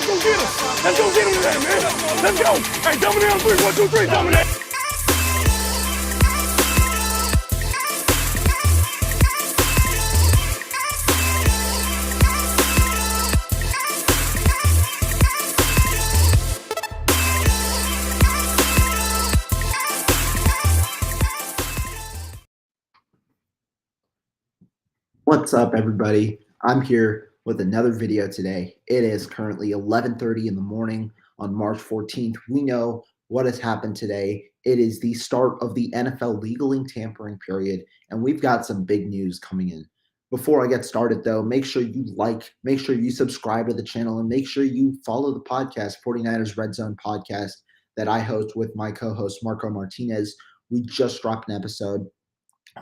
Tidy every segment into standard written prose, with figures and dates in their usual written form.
Let's go get him. Let's go get him today, man. Let's go. Hey, dominate on 3. 1, 2, 3. Dominate. What's up, everybody? I'm here with another video today. It is currently 11:30 in the morning on March 14th. We know what has happened today. It is the start of the NFL legal tampering period, and we've got some big news coming in. Before I get started, though, make sure you make sure you subscribe to the channel, and make sure you follow the podcast, 49ers Red Zone podcast, that I host with my co-host, Marco Martinez. We just dropped an episode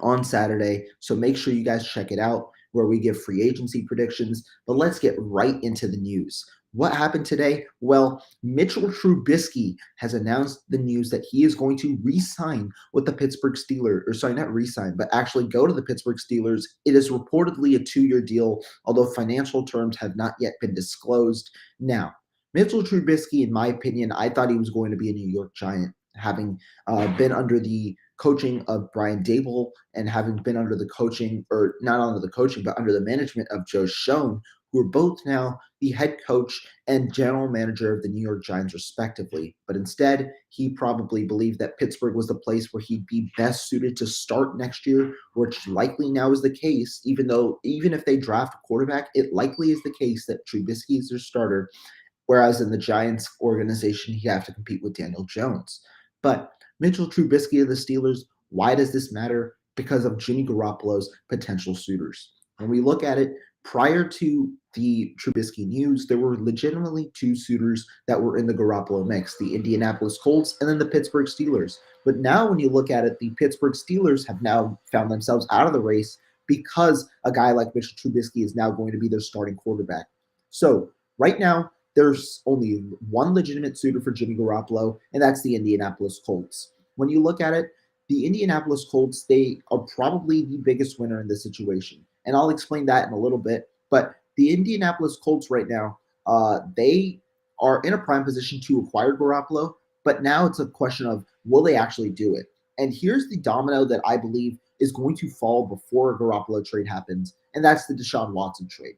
on Saturday, so make sure you guys check it out, where we give free agency predictions. But let's get right into the news. What happened today? Well, Mitchell Trubisky has announced the news that he is going to re-sign with the Pittsburgh Steelers, or sorry, not re-sign, but actually go to the Pittsburgh Steelers. It is reportedly a 2-year deal, although financial terms have not yet been disclosed. Now, Mitchell Trubisky, in my opinion, I thought he was going to be a New York Giant, having been under the coaching of Brian Dable and having been under the coaching, or not under the coaching, but under the management of Joe Schoen, who are both now the head coach and general manager of the New York Giants, respectively. But instead, he probably believed that Pittsburgh was the place where he'd be best suited to start next year, which likely now is the case, even if they draft a quarterback, it likely is the case that Trubisky is their starter, whereas in the Giants organization, he'd have to compete with Daniel Jones. But Mitchell Trubisky of the Steelers, why does this matter? Because of Jimmy Garoppolo's potential suitors. When we look at it, prior to the Trubisky news, there were legitimately 2 suitors that were in the Garoppolo mix, the Indianapolis Colts and then the Pittsburgh Steelers. But now when you look at it, the Pittsburgh Steelers have now found themselves out of the race because a guy like Mitchell Trubisky is now going to be their starting quarterback. So right now, there's only one legitimate suitor for Jimmy Garoppolo, and that's the Indianapolis Colts. When you look at it, the Indianapolis Colts, they are probably the biggest winner in this situation. And I'll explain that in a little bit. But the Indianapolis Colts right now, they are in a prime position to acquire Garoppolo, but now it's a question of, will they actually do it? And here's the domino that I believe is going to fall before a Garoppolo trade happens, and that's the Deshaun Watson trade.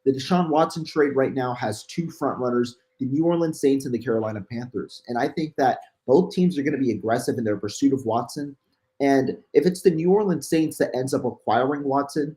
The Deshaun Watson trade right now has 2 front runners, the New Orleans Saints and the Carolina Panthers. And I think that both teams are going to be aggressive in their pursuit of Watson. And if it's the New Orleans Saints that ends up acquiring Watson,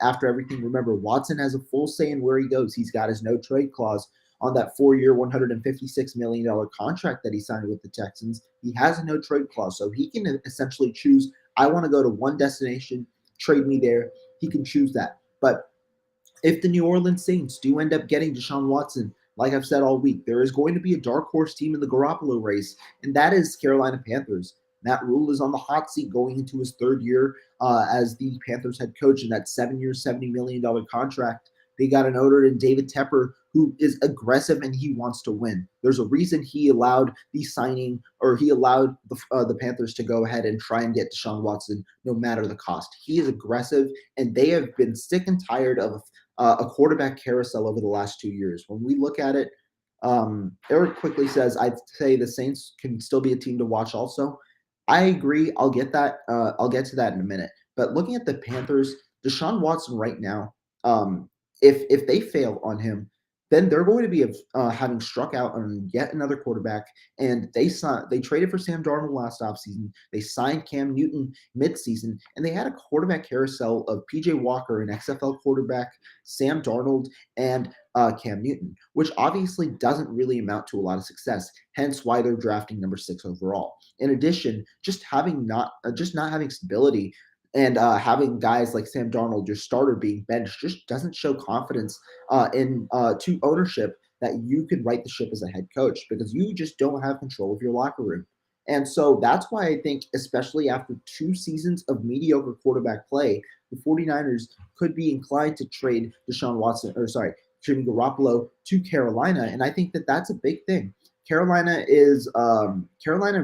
after everything, remember, Watson has a full say in where he goes. He's got his no-trade clause on that 4-year, $156 million contract that he signed with the Texans. He has a no-trade clause, so he can essentially choose, I want to go to one destination, trade me there. He can choose that. But if the New Orleans Saints do end up getting Deshaun Watson, like I've said all week, there is going to be a dark horse team in the Garoppolo race, and that is Carolina Panthers. Matt Rule is on the hot seat going into his 3rd year as the Panthers head coach in that 7-year, $70 million contract. They got an owner in David Tepper who is aggressive and he wants to win. There's a reason he allowed the signing, or he allowed the Panthers to go ahead and try and get Deshaun Watson no matter the cost. He is aggressive, and they have been sick and tired of a quarterback carousel over the last 2 years. When we look at it, Eric quickly says, I'd say the Saints can still be a team to watch also. I agree. I'll get that. I'll get to that in a minute. But looking at the Panthers, Deshaun Watson right now, if they fail on him, then they're going to be having struck out on yet another quarterback. And they traded for Sam Darnold last offseason. They signed Cam Newton midseason, and they had a quarterback carousel of P.J. Walker, an XFL quarterback, Sam Darnold, and Cam Newton, which obviously doesn't really amount to a lot of success. Hence why they're drafting number 6 overall. In addition, just not having stability and having guys like Sam Darnold, your starter, being benched, just doesn't show confidence to ownership that you can right the ship as a head coach, because you just don't have control of your locker room. And so that's why I think, especially after 2 seasons of mediocre quarterback play, the 49ers could be inclined to trade Jimmy Garoppolo to Carolina. And I think that that's a big thing. Carolina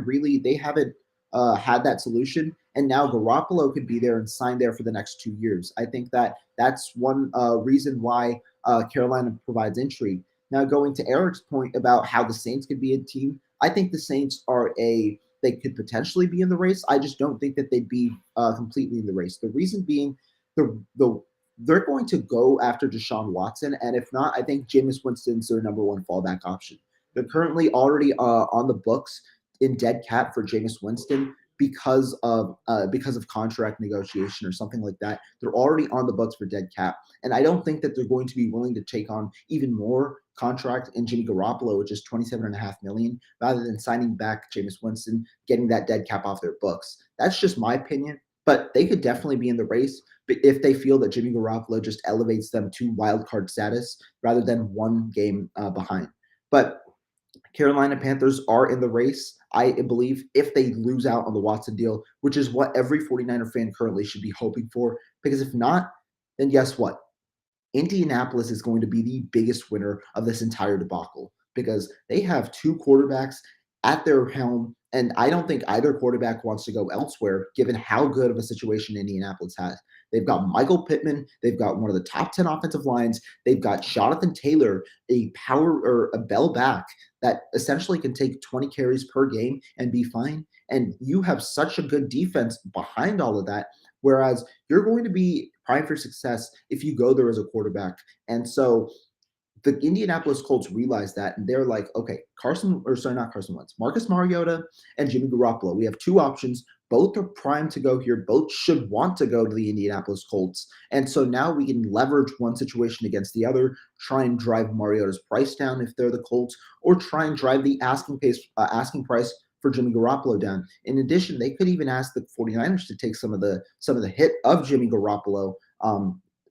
really, they haven't had that solution. And now Garoppolo could be there and sign there for the next 2 years. I think that that's one reason why Carolina provides intrigue. Now, going to Eric's point about how the Saints could be a team, I think the Saints they could potentially be in the race. I just don't think that they'd be completely in the race. The reason being, the they're going to go after Deshaun Watson, and if not, I think Jameis Winston's their number one fallback option. They're currently already on the books in dead cap for Jameis Winston because of contract negotiation or something like that. They're already on the books for dead cap, and I don't think that they're going to be willing to take on even more contract in Jimmy Garoppolo, which is $27.5 million, rather than signing back Jameis Winston, getting that dead cap off their books. That's just my opinion, but they could definitely be in the race if they feel that Jimmy Garoppolo just elevates them to wild card status rather than one game behind. But Carolina Panthers are in the race, I believe, if they lose out on the Watson deal, which is what every 49er fan currently should be hoping for. Because if not, then guess what? Indianapolis is going to be the biggest winner of this entire debacle because they have two quarterbacks at their helm, and I don't think either quarterback wants to go elsewhere given how good of a situation Indianapolis has. They've got Michael Pittman, they've got one of the top 10 offensive lines, they've got Jonathan Taylor, a power or a bell back that essentially can take 20 carries per game and be fine. And you have such a good defense behind all of that. Whereas you're going to be primed for success if you go there as a quarterback. And so the Indianapolis Colts realized that, and they're like, okay, not Carson Wentz, Marcus Mariota and Jimmy Garoppolo. We have two options. Both are primed to go here. Both should want to go to the Indianapolis Colts. And so now we can leverage one situation against the other, try and drive Mariota's price down if they're the Colts, or try and drive the asking price for Jimmy Garoppolo down. In addition, they could even ask the 49ers to take some of the hit of Jimmy Garoppolo,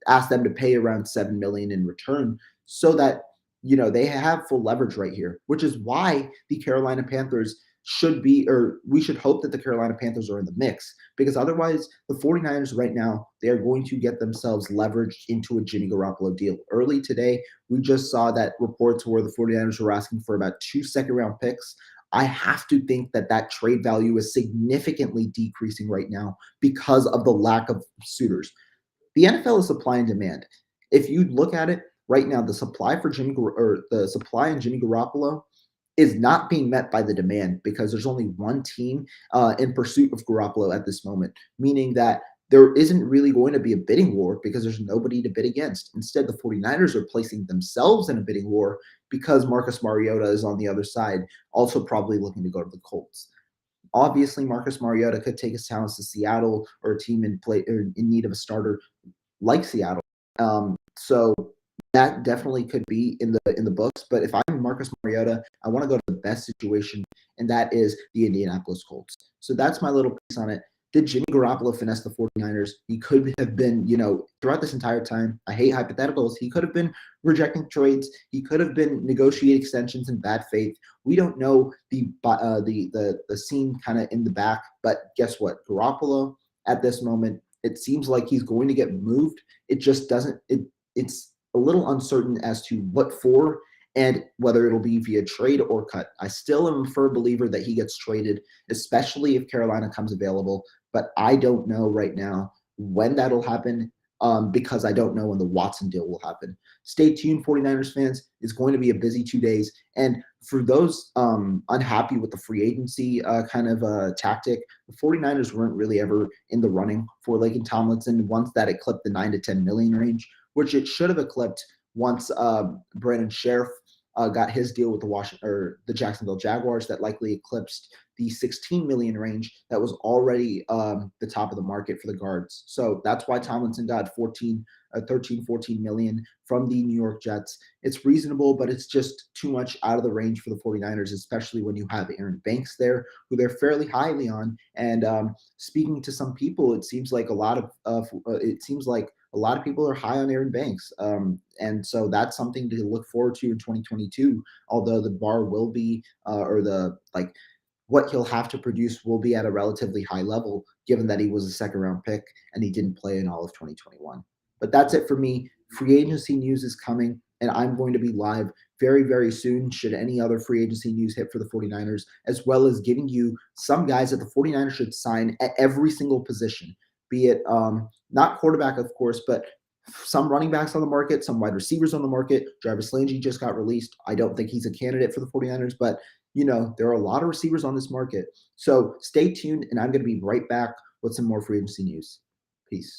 ask them to pay around $7 million in return so that they have full leverage right here, which is why the Carolina Panthers we should hope that the Carolina Panthers are in the mix, because otherwise the 49ers right now, they are going to get themselves leveraged into a Jimmy Garoppolo deal. Early today, we just saw that reports where the 49ers were asking for about 2 second-round picks. I have to think that trade value is significantly decreasing right now because of the lack of suitors. The NFL is supply and demand. If you look at it right now, the supply in Jimmy Garoppolo is not being met by the demand because there's only one team in pursuit of Garoppolo at this moment, meaning that there isn't really going to be a bidding war because there's nobody to bid against. Instead, the 49ers are placing themselves in a bidding war because Marcus Mariota is on the other side, also probably looking to go to the Colts. Obviously, Marcus Mariota could take his talents to Seattle or a team in need of a starter like Seattle. So that definitely could be in the books. But if I'm Marcus Mariota, I want to go to the best situation, and that is the Indianapolis Colts. So that's my little piece on it. Did Jimmy Garoppolo finesse the 49ers? He could have been, throughout this entire time, I hate hypotheticals, he could have been rejecting trades. He could have been negotiating extensions in bad faith. We don't know the scene kind of in the back, but guess what? Garoppolo at this moment, it seems like he's going to get moved. It just doesn't, it's a little uncertain as to what for and whether it'll be via trade or cut. I still am a firm believer that he gets traded, especially if Carolina comes available, but I don't know right now when that'll happen because I don't know when the Watson deal will happen. Stay tuned, 49ers fans. It's going to be a busy 2 days. And for those unhappy with the free agency tactic, the 49ers weren't really ever in the running for Laken Tomlinson once that it clipped the 9 to 10 million range, which it should have eclipsed once Brandon Sheriff got his deal with the Jacksonville Jaguars that likely eclipsed the 16 million range that was already the top of the market for the guards. So that's why Tomlinson got 14 million from the New York Jets. It's reasonable, but it's just too much out of the range for the 49ers, especially when you have Aaron Banks there, who they're fairly highly on. And speaking to some people, it seems like a lot of people are high on Aaron Banks. And so that's something to look forward to in 2022, although the bar will be, what he'll have to produce will be at a relatively high level, given that he was a second-round pick and he didn't play in all of 2021. But that's it for me. Free agency news is coming, and I'm going to be live very, very soon should any other free agency news hit for the 49ers, as well as giving you some guys that the 49ers should sign at every single position, be it not quarterback, of course, but some running backs on the market, some wide receivers on the market. Jarvis Landry just got released. I don't think he's a candidate for the 49ers, but there are a lot of receivers on this market. So stay tuned, and I'm going to be right back with some more free agency news. Peace.